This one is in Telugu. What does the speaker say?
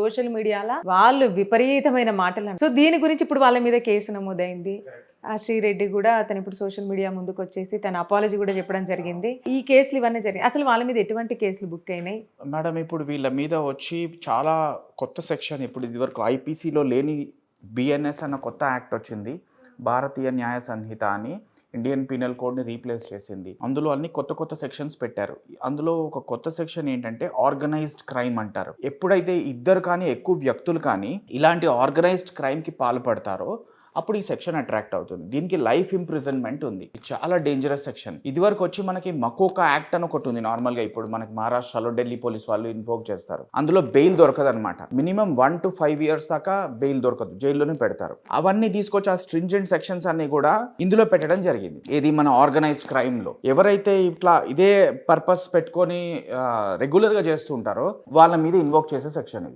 సోషల్ మీడియాలో వాళ్ళు విపరీతమైన మాటలు. సో దీని గురించి ఇప్పుడు వాళ్ళ మీద కేసు నమోదైంది. ఆ శ్రీరెడ్డి కూడా అతను ఇప్పుడు సోషల్ మీడియా ముందుకు వచ్చేసి తన అపాలజీ కూడా చెప్పడం జరిగింది. ఈ కేసులు ఇవన్నీ జరిగాయి. అసలు వాళ్ళ మీద ఎటువంటి కేసులు బుక్ అయినాయి? మేడం ఇప్పుడు వీళ్ళ మీద వచ్చి చాలా కొత్త సెక్షన్, ఇప్పుడు ఇదివరకు ఐపీసీలో లేని బిఎన్ఎస్ అన్న కొత్త యాక్ట్ వచ్చింది. భారతీయ న్యాయ సంహిత అని ఇండియన్ పీనల్ కోడ్ని రీప్లేస్ చేసింది. అందులో అన్ని కొత్త కొత్త సెక్షన్స్ పెట్టారు. అందులో ఒక కొత్త సెక్షన్ ఏంటంటే ఆర్గనైజ్డ్ క్రైమ్ అంటారు. ఎప్పుడైతే ఇద్దరు కానీ ఎక్కువ వ్యక్తులు కానీ ఇలాంటి ఆర్గనైజ్డ్ క్రైమ్కి పాల్పడతారో అప్పుడు ఈ సెక్షన్ అట్రాక్ట్ అవుతుంది. దీనికి లైఫ్ ఇంప్రిజన్మెంట్ ఉంది. చాలా డేంజరస్ సెక్షన్. ఇదివరకు వచ్చి మనకి మకోకా యాక్ట్ అని ఒకటి ఉంది. నార్మల్గా ఇప్పుడు మనకి మహారాష్ట్రలో ఢిల్లీ పోలీస్ వాళ్ళు ఇన్వోక్ చేస్తారు. అందులో బెయిల్ దొరకదు అనమాట. మినిమం 1 to 5 years దాకా బెయిల్ దొరకదు, జైల్లోనే పెడతారు. అవన్నీ తీసుకొచ్చి ఆ స్ట్రింజెంట్ సెక్షన్స్ అన్ని కూడా ఇందులో పెట్టడం జరిగింది. ఇది మన ఆర్గనైజ్డ్ క్రైమ్ లో ఎవరైతే ఇట్లా ఇదే పర్పస్ పెట్టుకొని రెగ్యులర్ గా చేస్తుంటారో వాళ్ళ మీద ఇన్వోక్ చేసే సెక్షన్ ఇది.